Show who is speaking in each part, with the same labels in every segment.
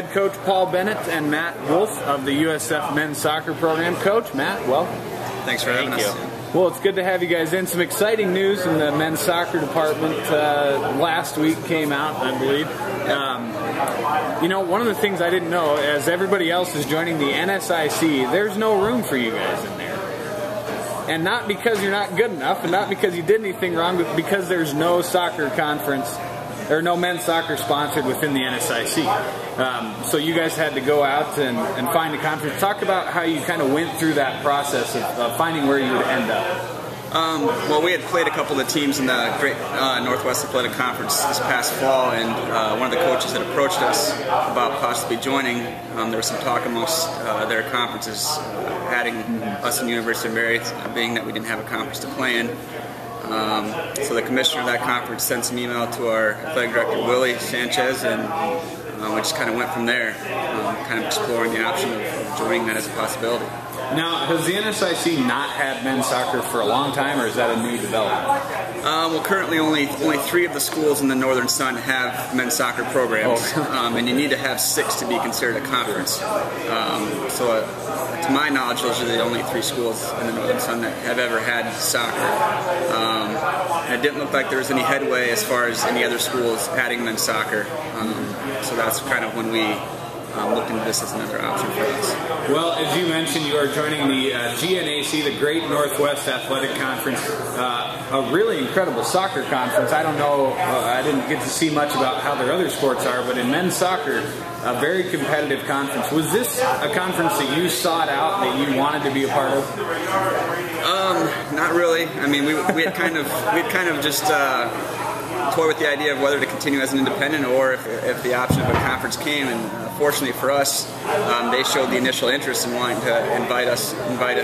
Speaker 1: head coach Paul Bennett and Matt Wolfe of the USF men's soccer program. Coach, Matt, welcome.
Speaker 2: Thanks for having us.
Speaker 1: Well, it's good to have you guys in. Some exciting news in the men's soccer department last week came out, I believe. You know, one of the things I didn't know, as everybody else is joining the NSIC, there's no room for you guys in there. And not because you're not good enough, and not because you did anything wrong, but because there's no soccer conference, or no men's soccer sponsored within the NSIC. So you guys had to go out and find a conference. Talk about how you kind of went through that process of finding where you would end up.
Speaker 2: Well, we had played a couple of teams in the Great Northwest Athletic Conference this past fall, and one of the coaches that approached us about possibly joining, there was some talk amongst their conferences adding us and University of Mary, being that we didn't have a conference to play in. So the commissioner of that conference sent some email to our athletic director, Willie Sanchez, and we just kind of went from there, kind of exploring the option of joining that as a possibility.
Speaker 1: Now, has the NSIC not had men's soccer for a long time, or is that a new development?
Speaker 2: Well, currently only 3 of the schools in the Northern Sun have men's soccer programs, and you need to have 6 to be considered a conference. So to my knowledge, those are the only 3 schools in the Northern Sun that have ever had soccer. And it didn't look like there was any headway as far as any other schools adding men's soccer. So that's kind of when we looked into this as another option for us.
Speaker 1: Well, as you mentioned, you are joining the GNAC, the Great Northwest Athletic Conference, a really incredible soccer conference. I don't know, I didn't get to see much about how their other sports are, but in men's soccer, a very competitive conference. Was this a conference that you sought out, that you wanted to be a part of?
Speaker 2: Not really. I mean, we had kind of just toy with the idea of whether to continue as an independent or if the option of a conference came, and fortunately for us, they showed the initial interest in wanting to invite us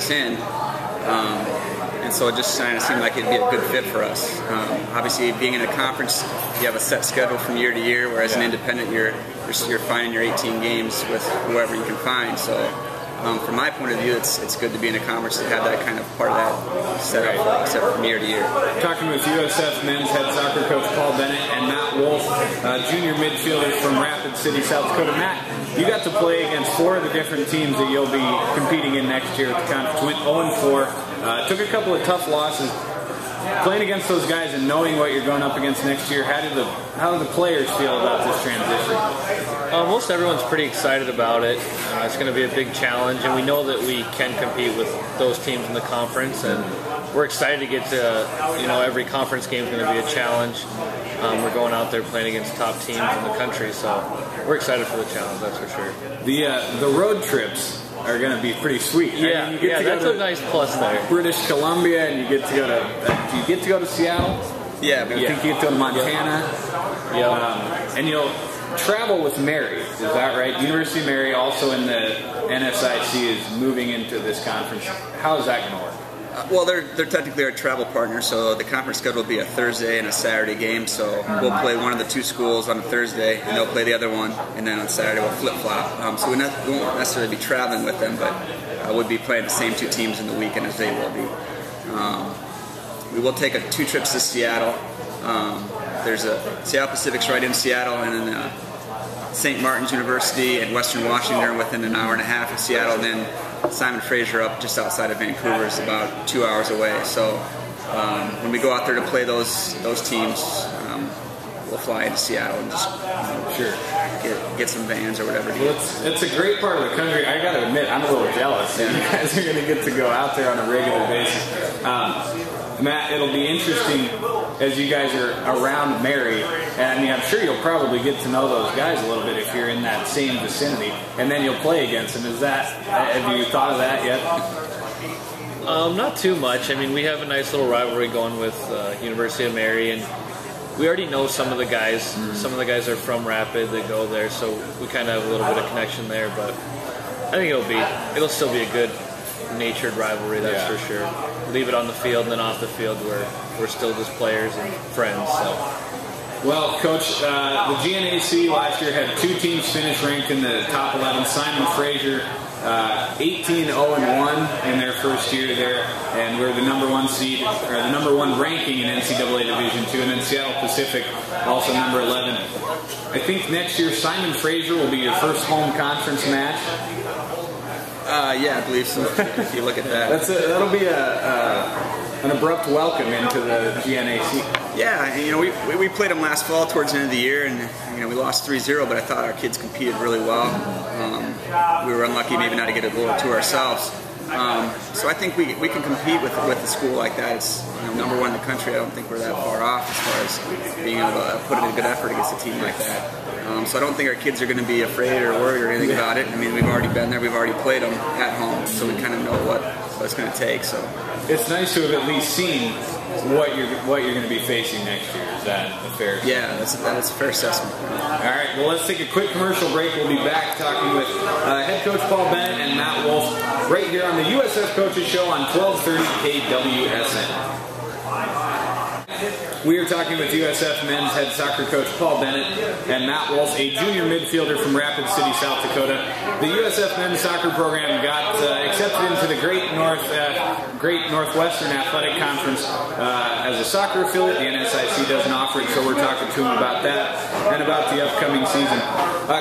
Speaker 2: in, and so it just kind of seemed like it'd be a good fit for us. Obviously, being in a conference, you have a set schedule from year to year, whereas an independent, you're finding your 18 games with whoever you can find. So from my point of view, it's good to be in a conference to have that kind of part of that set up from year to year.
Speaker 1: Talking with USF men's head soccer coach Paul Bennett and Matt Wolfe, junior midfielders from Rapid City, South Dakota. Matt, you got to play against 4 of the different teams that you'll be competing in next year at the conference. Went 0-4, took a couple of tough losses. Playing against those guys and knowing what you're going up against next year, how do the players feel about this transition?
Speaker 3: Most everyone's pretty excited about it. It's going to be a big challenge, and we know that we can compete with those teams in the conference, and we're excited to get to, every conference game is going to be a challenge. We're going out there playing against top teams in the country, so we're excited for the challenge, that's for sure.
Speaker 1: The road trips are going to be pretty sweet.
Speaker 3: Yeah,
Speaker 1: I mean,
Speaker 3: that's a nice plus there.
Speaker 1: British Columbia, and you get to go to. Do you get to go to Seattle?
Speaker 2: Yeah,
Speaker 1: I think you get to go to Montana.
Speaker 3: Yeah.
Speaker 1: And you'll travel with Mary. Is that right? University of Mary, also in the NSIC, is moving into this conference. How is that going to work?
Speaker 2: Well, they're technically our travel partners, so the conference schedule will be a Thursday and a Saturday game, so we'll play one of the 2 schools on a Thursday, and they'll play the other one, and then on Saturday we'll flip-flop. So we won't necessarily be traveling with them, but we'll be playing the same 2 teams in the weekend as they will be. We will take 2 trips to Seattle. There's a Seattle Pacific's right in Seattle, and then St. Martin's University and Western Washington are within an hour and a half of Seattle, and then Simon Fraser up just outside of Vancouver is about 2 hours away. So when we go out there to play those teams, we'll fly into Seattle and just get some vans or whatever.
Speaker 1: Well, it's a great part of the country. I got to admit, I'm a little jealous that you guys are going to get to go out there on a regular basis. Matt, it'll be interesting as you guys are around Mary, and I mean, I'm sure you'll probably get to know those guys a little bit if you're in that same vicinity, and then you'll play against them. Have you thought of that yet?
Speaker 3: Not too much. I mean, we have a nice little rivalry going with University of Mary, and we already know some of the guys. Some of the guys are from Rapid, they go there, so we kind of have a little bit of connection there, but I think it'll still be a good natured rivalry, that's for sure. Leave it on the field, and then off the field we're still just players and friends. So
Speaker 1: Well, Coach, the GNAC last year had 2 teams finish ranked in the top 11. Simon Fraser, 18-0-1 in their first year there, and we're the #1 seed, or the #1 ranking in NCAA Division II, and then Seattle Pacific, also number 11. I think next year Simon Fraser will be your first home conference match.
Speaker 2: Yeah, I believe so. If you look at that,
Speaker 1: That'll be an abrupt welcome into the GNAC.
Speaker 2: Yeah, and, we played them last fall towards the end of the year, and we lost 3-0, but I thought our kids competed really well. We were unlucky maybe not to get a goal or two ourselves. So I think we can compete with a school like that. It's #1 in the country. I don't think we're that far off as far as being able to put in a good effort against a team like that. So I don't think our kids are going to be afraid or worried or anything about it. I mean, we've already been there. We've already played them at home, so we kind of know what it's going to take. So
Speaker 1: it's nice to have at least seen what you're going to be facing next year. Is that a fair assessment?
Speaker 2: Yeah, that's a fair assessment.
Speaker 1: All right, well, let's take a quick commercial break. We'll be back talking with head coach Paul Bennett and Matt Wolfe right here on the USF Coaches Show on 1230 KWSN. We are talking with USF men's head soccer coach Paul Bennett and Matt Wolfe, a junior midfielder from Rapid City, South Dakota. The USF men's soccer program got accepted into the Great Northwestern Athletic Conference as a soccer affiliate. The NSIC doesn't offer it, so we're talking to him about that and about the upcoming season.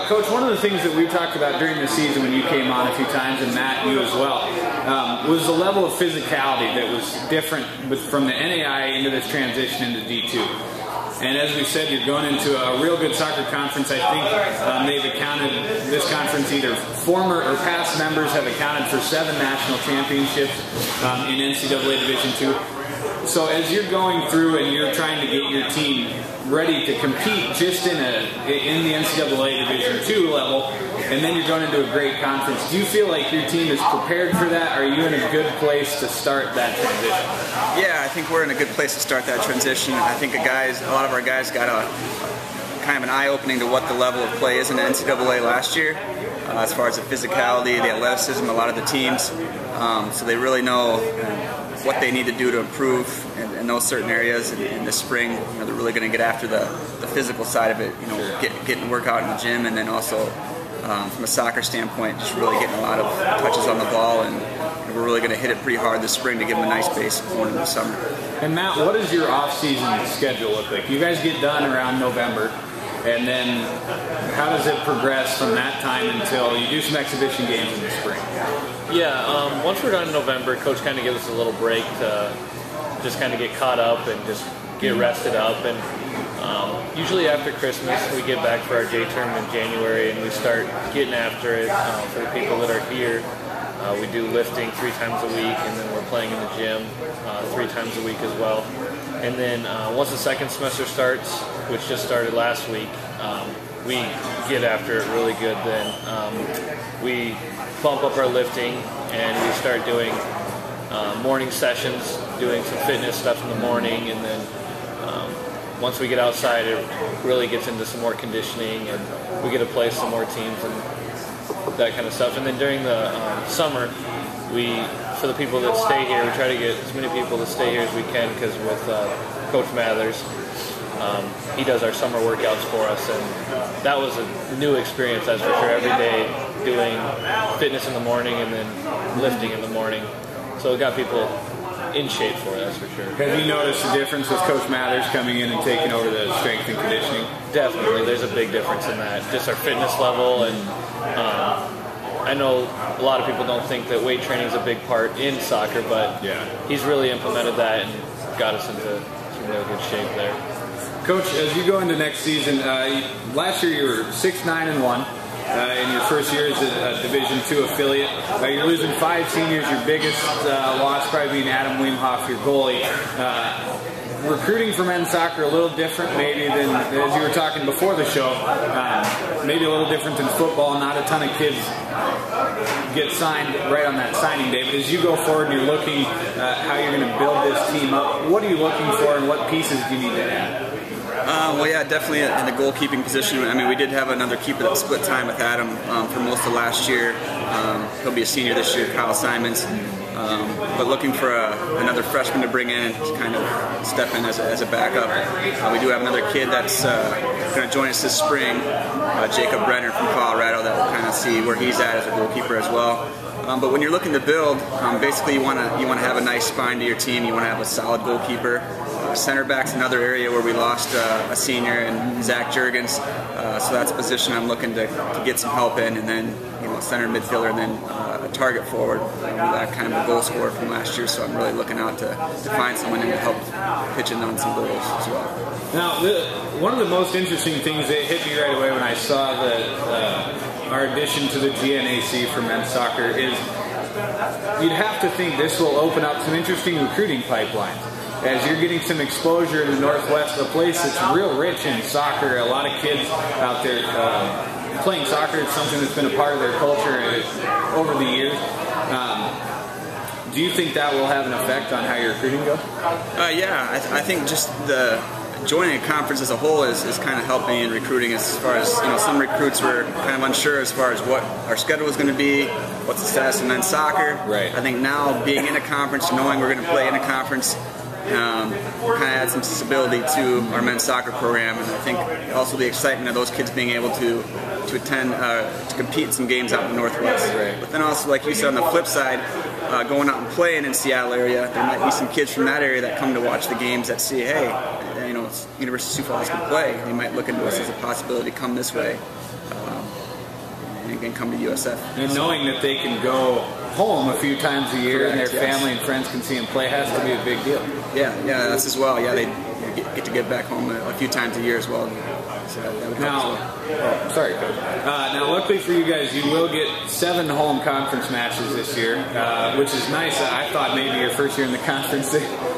Speaker 1: Coach, one of the things that we talked about during the season when you came on a few times, and Matt, you as well, was the level of physicality that was different from the NAI into this transition into D2. And as we said, you're going into a real good soccer conference. I think they've accounted, this conference, either former or past members have accounted for 7 national championships in NCAA Division II. So as you're going through and you're trying to get your team ready to compete just in the NCAA Division II level, and then you're going into a great conference, do you feel like your team is prepared for that? Are you in a good place to start that transition?
Speaker 2: Yeah, I think we're in a good place to start that transition. I think a lot of our guys got a kind of an eye-opening to what the level of play is in the NCAA last year, as far as the physicality, the athleticism, a lot of the teams. So they really know what they need to do to improve in those certain areas. In the spring, they're really going to get after the physical side of it. Getting workout in the gym, and then also from a soccer standpoint, just really getting a lot of touches on the ball. And we're really going to hit it pretty hard this spring to give them a nice base going into the summer.
Speaker 1: And Matt, what does your off-season schedule look like? You guys get done around November, and then how does it progress from that time until you do some exhibition games in the spring?
Speaker 3: Yeah, once we're done in November, Coach kind of gives us a little break to just kind of get caught up and just get rested up. And usually after Christmas, we get back for our J term in January, and we start getting after it. For the people that are here, we do lifting 3 times a week, and then we're playing in the gym 3 times a week as well. And then once the second semester starts, which just started last week, we get after it really good then. We bump up our lifting, and we start doing morning sessions, doing some fitness stuff in the morning, and then once we get outside, it really gets into some more conditioning, and we get to play some more teams and that kind of stuff. And then during the summer, for the people that stay here, we try to get as many people to stay here as we can, because with Coach Mathers, he does our summer workouts for us, and that was a new experience, that's for sure. Every day doing fitness in the morning and then lifting in the morning, so it got people in shape for it, that's for sure.
Speaker 1: Have you noticed a difference with Coach Mathers coming in and taking over the strength and conditioning?
Speaker 3: Definitely, there's a big difference in that. Just our fitness level, and I know a lot of people don't think that weight training is a big part in soccer, but he's really implemented that and got us into some real good shape there.
Speaker 1: Coach, as you go into next season, last year you were 6-9-1. In your first year as a Division II affiliate. You're losing 5 seniors. Your biggest loss probably being Adam Weemhoff, your goalie. Recruiting for men's soccer a little different maybe than, as you were talking before the show, maybe a little different than football. Not a ton of kids get signed right on that signing day. But as you go forward and you're looking how you're going to build this team up, what are you looking for and what pieces do you need to add?
Speaker 2: Well, yeah, definitely in the goalkeeping position. I mean, we did have another keeper that split time with Adam for most of last year. He'll be a senior this year, Kyle Simons. but looking for another freshman to bring in and kind of step in as a backup. We do have another kid that's going to join us this spring, Jacob Brenner from Colorado, that will kind of see where he's at as a goalkeeper as well. But when you're looking to build, basically you want to have a nice spine to your team. You want to have a solid goalkeeper. Center back's another area where we lost a senior in Zach Juergens, so that's a position I'm looking to get some help in, and then center midfielder, and then a target forward. We lack kind of a goal scorer from last year, so I'm really looking out to find someone and help pitch in on some goals as well.
Speaker 1: Now, one of the most interesting things that hit me right away when I saw our addition to the GNAC for men's soccer is you'd have to think this will open up some interesting recruiting pipelines. As you're getting some exposure in the Northwest, a place that's real rich in soccer, a lot of kids out there playing soccer. It's something that's been a part of their culture over the years. Do you think that will have an effect on how your recruiting goes?
Speaker 2: Yeah, I think just joining a conference as a whole is kind of helping in recruiting. As far as some recruits were kind of unsure as far as what our schedule was going to be, what's the status of men's soccer.
Speaker 1: Right.
Speaker 2: I think now being in a conference, knowing we're going to play in a conference, kind of add some stability to our men's soccer program, and I think also the excitement of those kids being able to attend, to compete in some games out in the Northwest.
Speaker 1: Right.
Speaker 2: But then also, like you said, on the flip side, going out and playing in Seattle area, there might be some kids from that area that come to watch the games that see, hey, University of Sioux Falls can play. They might look into us as a possibility to come this way and come to USF. And
Speaker 1: knowing that they can go home a few times a year, and their family and friends can see them play has to be a big deal.
Speaker 2: Yeah, that's as well. Yeah, they get to get back home a few times a year as well. So that would help as well.
Speaker 1: Sorry, Coach. Now, luckily for you guys, you will get 7 home conference matches this year, which is nice. I thought maybe your first year in the conference,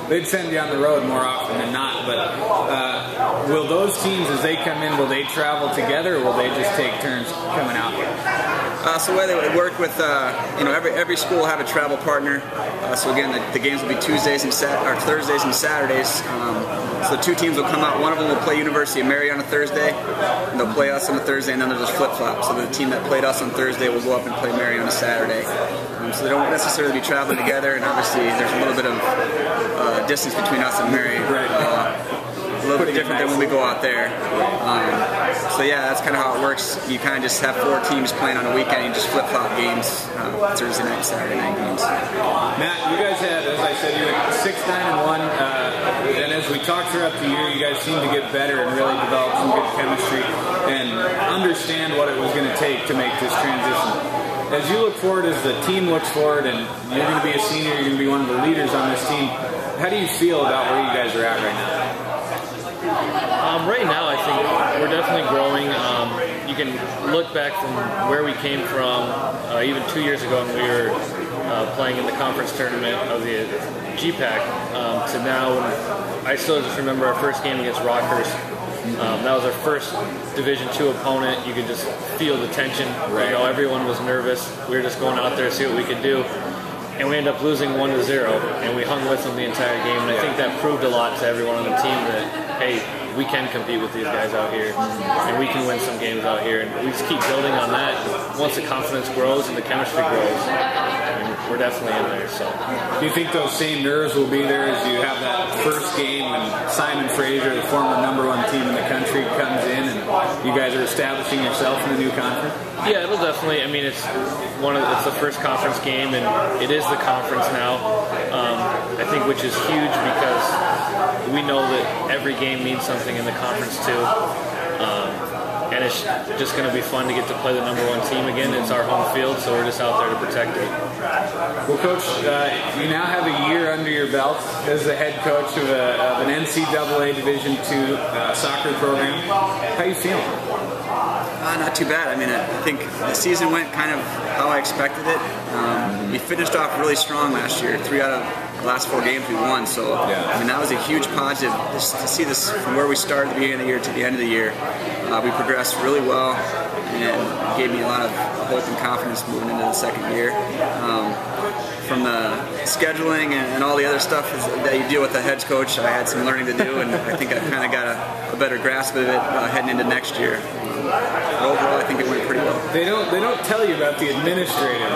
Speaker 1: they'd send you on the road more often than not. But will those teams, as they come in, will they travel together, or will they just take turns coming out here?
Speaker 2: So the way they would work with, every school will have a travel partner. So again, the games will be Thursdays and Saturdays. So 2 teams will come out. One of them will play University of Mary on a Thursday, and they'll play us on a Thursday, and then they'll just flip-flop. So the team that played us on Thursday will go up and play Mary on a Saturday. So they don't necessarily be traveling together, and obviously there's a little bit of distance between us and Mary. A little bit different than when we go out there. So yeah, that's kind of how it works. You kind of just have 4 teams playing on a weekend. You just flip-flop games, Thursday night, Saturday night games.
Speaker 1: Matt, you guys had, as I said, you went 6-9-1, and as we talked throughout the year, you guys seemed to get better and really develop some good chemistry and understand what it was going to take to make this transition. As you look forward, as the team looks forward, and you're going to be a senior, you're going to be one of the leaders on this team, how do you feel about where you guys are at right now?
Speaker 3: Right now, I think we're definitely growing. You can look back from where we came from, even 2 years ago when we were playing in the conference tournament of the GPAC, to now. When I still just remember our first game against Rockers. That was our first Division II opponent. You could just feel the tension. Right. Everyone was nervous. We were just going out there to see what we could do. And we ended up losing 1-0, and we hung with them the entire game. And I think that proved a lot to everyone on the team that, hey, we can compete with these guys out here, and we can win some games out here. And we just keep building on that. Once the confidence grows and the chemistry grows, we're definitely in there. So,
Speaker 1: do you think those same nerves will be there as you have that first game when Simon Fraser, the former #1 team in the country, comes in, and you guys are establishing yourself in the new conference?
Speaker 3: Yeah, it'll definitely. I mean, it's the first conference game, and it is the conference now. I think, which is huge because we know that every game means something in the conference too. And it's just going to be fun to get to play the #1 team again. It's our home field, so we're just out there to protect it.
Speaker 1: Well, Coach, you now have a year under your belt as the head coach of an NCAA Division II soccer program. How are you feeling?
Speaker 2: Not too bad. I mean, I think the season went kind of how I expected it. We finished off really strong last year. 3 out of the last 4 games we won. So, I mean, that was a huge positive just to see this from where we started at the beginning of the year to the end of the year. We progressed really well, and gave me a lot of hope and confidence moving into the second year. From the scheduling and all the other stuff that you deal with the head coach, I had some learning to do, and I think I've kind of got a better grasp of it heading into next year. overall, I think it went pretty well.
Speaker 1: They don't tell you about the administrative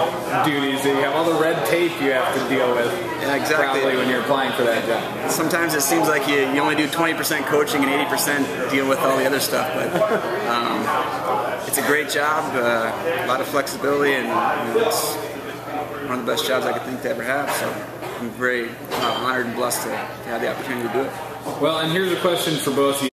Speaker 1: duties that you have, all the red tape you have to deal with.
Speaker 2: Yeah, exactly.
Speaker 1: Probably when you're applying for that job.
Speaker 2: Sometimes it seems like you only do 20% coaching and 80% deal with all the other stuff, but it's a great job, a lot of flexibility, and it's one of the best jobs I could think to ever have. So I'm very honored and blessed to have the opportunity to do it.
Speaker 1: Well, and here's a question for both of you.